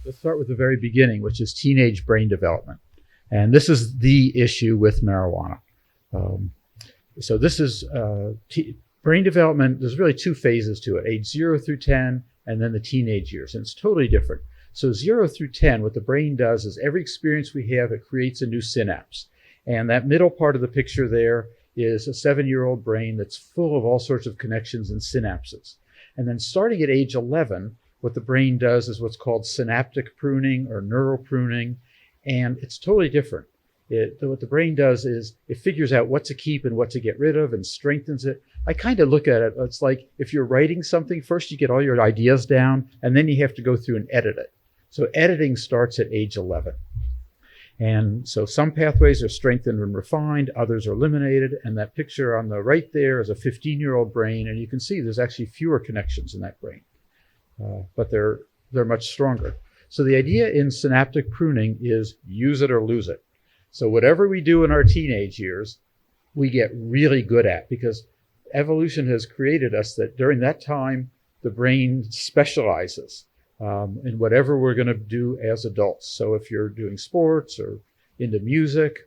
Let's start with the very beginning, which is teenage brain development. And this is the issue with marijuana. So this is brain development. There's really two phases to it, age 0 through 10, and then the teenage years. And it's totally different. So 0 through 10, what the brain does is every experience we have, it creates a new synapse. And that middle part of the picture there is a 7-year-old brain that's full of all sorts of connections and synapses. And then starting at age 11, what the brain does is what's called synaptic pruning or neural pruning. And it's totally different. What the brain does is it figures out what to keep and what to get rid of and strengthens it. I kind of look at it, it's like if you're writing something, first you get all your ideas down, and then you have to go through and edit it. So editing starts at age 11. And so some pathways are strengthened and refined, others are eliminated. And that picture on the right there is a 15-year-old brain, and you can see there's actually fewer connections in that brain, but they're much stronger. So the idea in synaptic pruning is use it or lose it. So whatever we do in our teenage years, we get really good at, because evolution has created us that during that time, the brain specializes in whatever we're going to do as adults. So if you're doing sports or into music,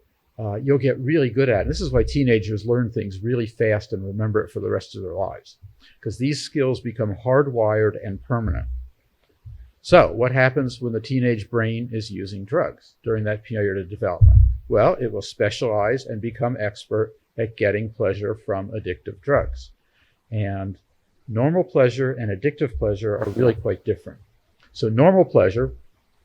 you'll get really good at it. This is why teenagers learn things really fast and remember it for the rest of their lives, because these skills become hardwired and permanent. So what happens when the teenage brain is using drugs during that period of development? Well, it will specialize and become expert at getting pleasure from addictive drugs. And normal pleasure and addictive pleasure are really quite different. So normal pleasure,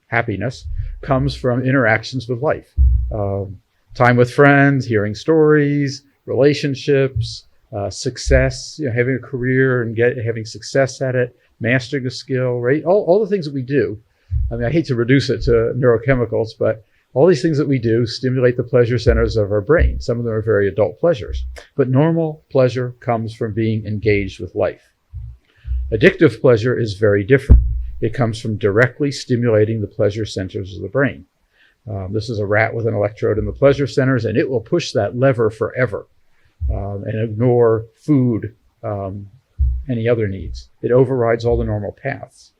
happiness, comes from interactions with life. Time with friends, hearing stories, relationships, success, having a career and having success at it, mastering a skill, right? All the things that we do. I mean, I hate to reduce it to neurochemicals, but all these things that we do stimulate the pleasure centers of our brain. Some of them are very adult pleasures. But normal pleasure comes from being engaged with life. Addictive pleasure is very different. It comes from directly stimulating the pleasure centers of the brain. This is a rat with an electrode in the pleasure centers, and it will push that lever forever and ignore food, any other needs. It overrides all the normal paths.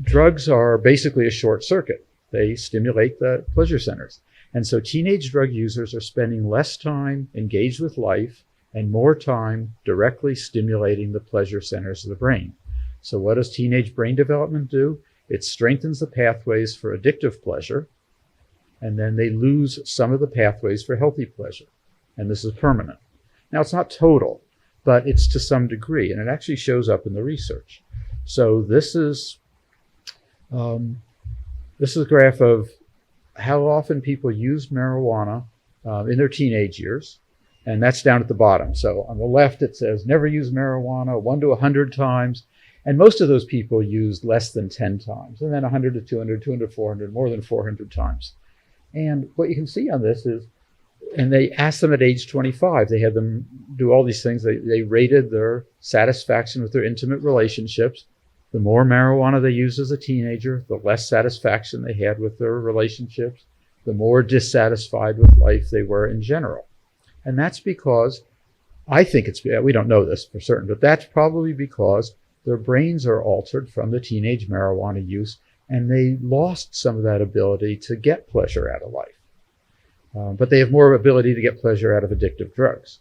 Drugs are basically a short circuit. They stimulate the pleasure centers. And so teenage drug users are spending less time engaged with life and more time directly stimulating the pleasure centers of the brain. So what does teenage brain development do? It strengthens the pathways for addictive pleasure, and then they lose some of the pathways for healthy pleasure. And this is permanent. Now, it's not total, but it's to some degree, and it actually shows up in the research. So this is a graph of how often people use marijuana in their teenage years, and that's down at the bottom. So on the left, it says never use marijuana, 1 to 100 times, and most of those people used less than 10 times, and then 100 to 200, 200 to 400, more than 400 times. And what you can see on this is, and they asked them at age 25, they had them do all these things. They rated their satisfaction with their intimate relationships. The more marijuana they used as a teenager, the less satisfaction they had with their relationships, the more dissatisfied with life they were in general. And that's because, I think we don't know this for certain, but that's probably because their brains are altered from the teenage marijuana use, and they lost some of that ability to get pleasure out of life. But they have more ability to get pleasure out of addictive drugs.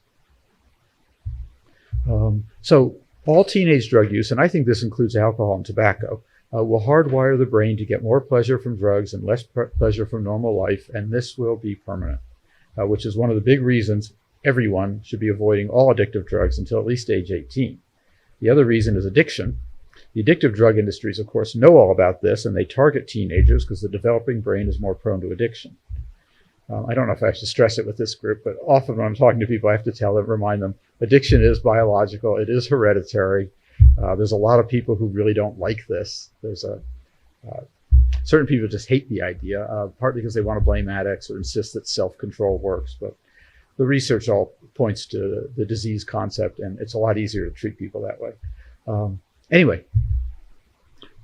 So all teenage drug use, and I think this includes alcohol and tobacco, will hardwire the brain to get more pleasure from drugs and less pleasure from normal life, and this will be permanent, which is one of the big reasons everyone should be avoiding all addictive drugs until at least age 18. The other reason is addiction. The addictive drug industries, of course, know all about this, and they target teenagers because the developing brain is more prone to addiction. I don't know if I have to stress it with this group, but often when I'm talking to people, I have to remind them, addiction is biological, it is hereditary. There's a lot of people who really don't like this. There's certain people just hate the idea, partly because they want to blame addicts or insist that self-control works, but the research all points to the disease concept, and it's a lot easier to treat people that way. Anyway,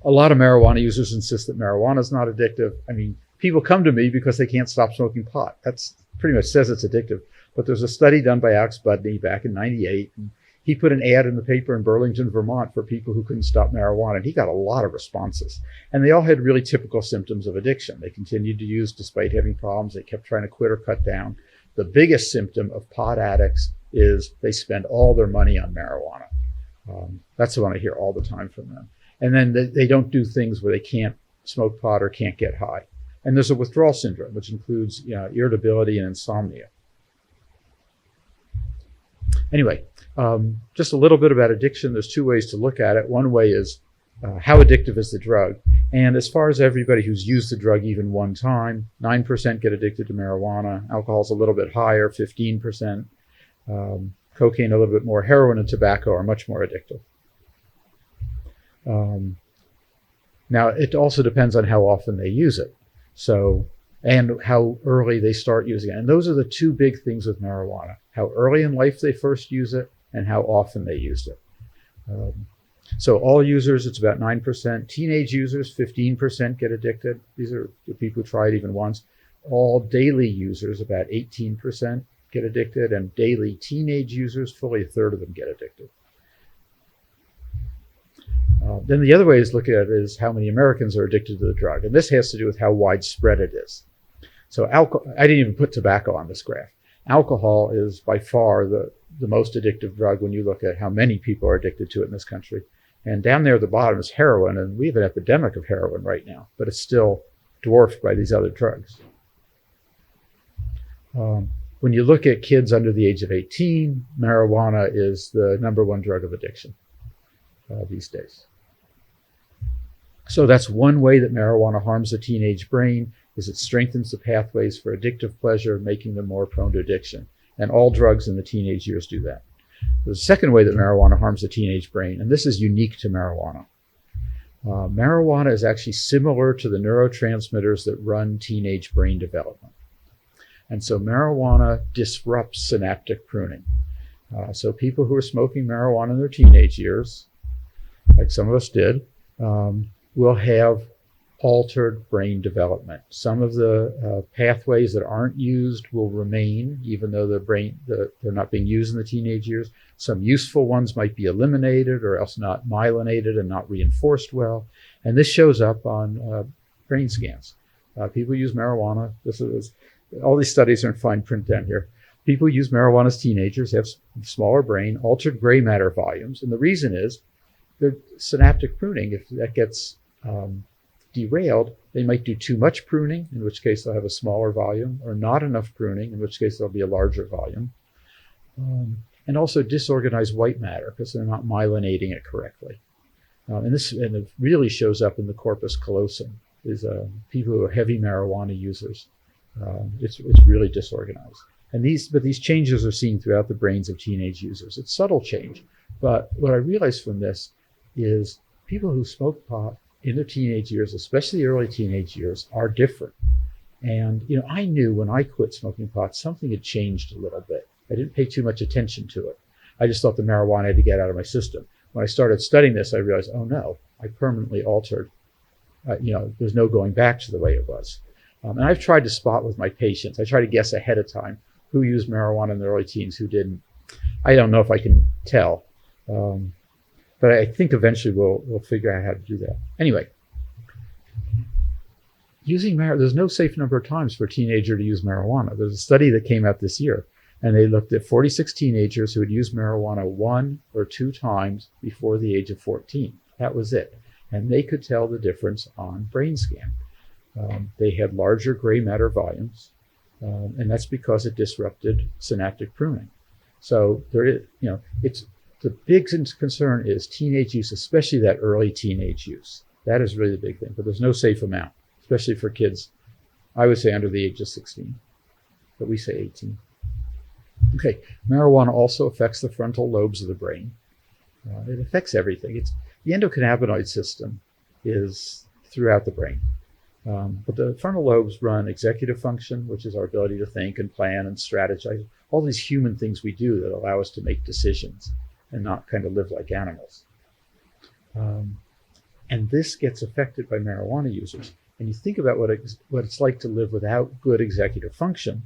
a lot of marijuana users insist that marijuana is not addictive. I mean, people come to me because they can't stop smoking pot. That's pretty much says it's addictive. But there's a study done by Alex Budney back in '98, and He put an ad in the paper in Burlington, Vermont for people who couldn't stop marijuana, and he got a lot of responses. And they all had really typical symptoms of addiction. They continued to use despite having problems. They kept trying to quit or cut down. The biggest symptom of pot addicts is they spend all their money on marijuana. That's the one I hear all the time from them. And then they don't do things where they can't smoke pot or can't get high. And there's a withdrawal syndrome, which includes irritability and insomnia. Anyway, just a little bit about addiction. There's two ways to look at it. One way is how addictive is the drug? And as far as everybody who's used the drug even one time, 9% get addicted to marijuana. Alcohol's a little bit higher, 15%. Cocaine a little bit more. Heroin and tobacco are much more addictive. Now, it also depends on how often they use it. So, and how early they start using it. And those are the two big things with marijuana: how early in life they first use it and how often they used it. So all users, it's about 9%. Teenage users, 15% get addicted. These are the people who try it even once. All daily users, about 18% get addicted. And daily teenage users, fully a third of them get addicted. Then the other way to look at it is how many Americans are addicted to the drug. And this has to do with how widespread it is. So I didn't even put tobacco on this graph. Alcohol is by far the most addictive drug when you look at how many people are addicted to it in this country. And down there at the bottom is heroin, and we have an epidemic of heroin right now, but it's still dwarfed by these other drugs. When you look at kids under the age of 18, marijuana is the #1 drug of addiction these days. So that's one way that marijuana harms the teenage brain, is it strengthens the pathways for addictive pleasure, making them more prone to addiction. And all drugs in the teenage years do that. The second way that marijuana harms the teenage brain, and this is unique to marijuana. Marijuana is actually similar to the neurotransmitters that run teenage brain development. And so marijuana disrupts synaptic pruning. So people who are smoking marijuana in their teenage years, like some of us did, will have altered brain development. Some of the pathways that aren't used will remain, even though they're not being used in the teenage years. Some useful ones might be eliminated or else not myelinated and not reinforced well. And this shows up on brain scans. People use marijuana. All these studies are in fine print down here. People use marijuana as teenagers, have smaller brain, altered gray matter volumes. And the reason is they're synaptic pruning. If that gets derailed, they might do too much pruning, in which case they'll have a smaller volume, or not enough pruning, in which case there'll be a larger volume. And also disorganized white matter, because they're not myelinating it correctly. And it really shows up in the corpus callosum, is people who are heavy marijuana users. It's really disorganized. But these changes are seen throughout the brains of teenage users. It's subtle change. But what I realized from this is people who smoke pot in their teenage years, especially early teenage years, are different. And I knew when I quit smoking pot, something had changed a little bit. I didn't pay too much attention to it. I just thought the marijuana had to get out of my system. When I started studying this, I realized, oh no, I permanently altered. There's no going back to the way it was. And I've tried to spot with my patients. I try to guess ahead of time who used marijuana in the early teens, who didn't. I don't know if I can tell. But I think eventually we'll figure out how to do that. Anyway, using marijuana, there's no safe number of times for a teenager to use marijuana. There's a study that came out this year, and they looked at 46 teenagers who had used marijuana 1 or 2 times before the age of 14. That was it. And they could tell the difference on brain scan. They had larger gray matter volumes, and that's because it disrupted synaptic pruning. So there is, the big concern is teenage use, especially that early teenage use. That is really the big thing, but there's no safe amount, especially for kids, I would say under the age of 16, but we say 18. Okay, marijuana also affects the frontal lobes of the brain. It affects everything. The endocannabinoid system is throughout the brain. But the frontal lobes run executive function, which is our ability to think and plan and strategize, all these human things we do that allow us to make decisions and not kind of live like animals. And this gets affected by marijuana users. And you think about what it's like to live without good executive function.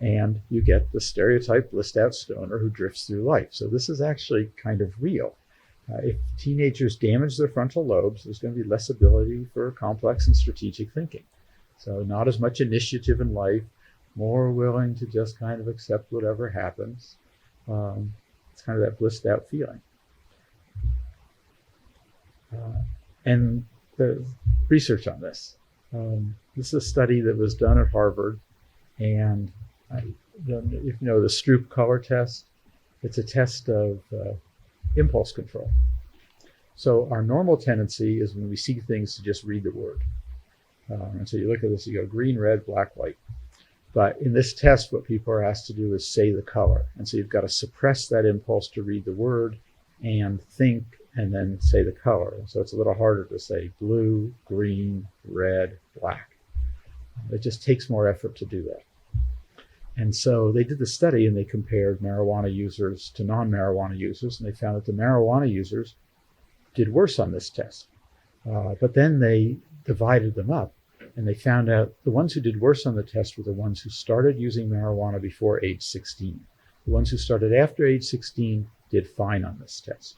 and you get the stereotype blissed out stoner who drifts through life. So this is actually kind of real. If teenagers damage their frontal lobes, there's going to be less ability for complex and strategic thinking. So not as much initiative in life, more willing to just kind of accept whatever happens. It's kind of that blissed out feeling. And there's research on this. This is a study that was done at Harvard, and if you know the Stroop color test, it's a test of impulse control. So our normal tendency is when we see things to just read the word. And so you look at this, you go green, red, black, white. But in this test, what people are asked to do is say the color. And so you've got to suppress that impulse to read the word and think and then say the color. So it's a little harder to say blue, green, red, black. It just takes more effort to do that. And so they did the study and they compared marijuana users to non-marijuana users, and they found that the marijuana users did worse on this test. But then they divided them up, and they found out the ones who did worse on the test were the ones who started using marijuana before age 16. The ones who started after age 16 did fine on this test.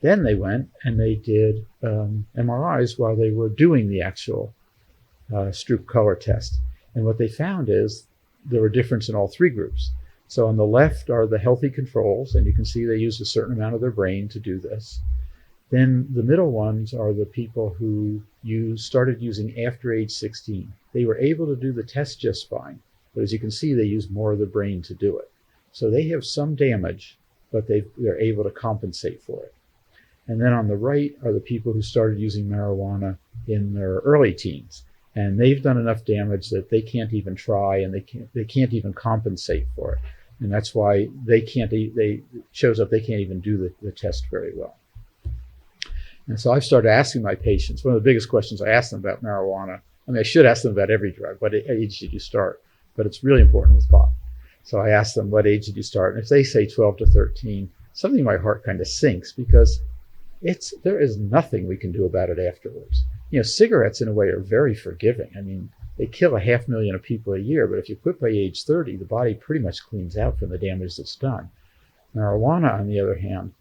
Then they went and they did MRIs while they were doing the actual Stroop color test. And what they found is there were difference in all three groups. So on the left are the healthy controls, and you can see they used a certain amount of their brain to do this. Then the middle ones are the people who started using after age 16. They were able to do the test just fine, but as you can see, they used more of the brain to do it. So they have some damage, but they're able to compensate for it. And then on the right are the people who started using marijuana in their early teens. And they've done enough damage that they can't even try, and they can't even compensate for it. And that's why it shows up they can't even do the test very well. And so I've started asking my patients, one of the biggest questions I ask them about marijuana, I mean, I should ask them about every drug, what age did you start? But it's really important with pot. So I ask them, what age did you start? And if they say 12 to 13, something in my heart kind of sinks, because there is nothing we can do about it afterwards. You know, cigarettes in a way are very forgiving. I mean, they kill 500,000 people a year, but if you quit by age 30, the body pretty much cleans out from the damage that's done. Marijuana, on the other hand,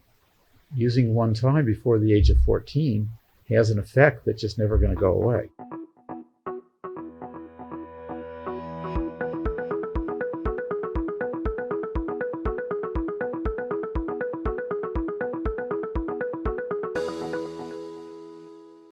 using one time before the age of 14 has an effect that's just never going to go away.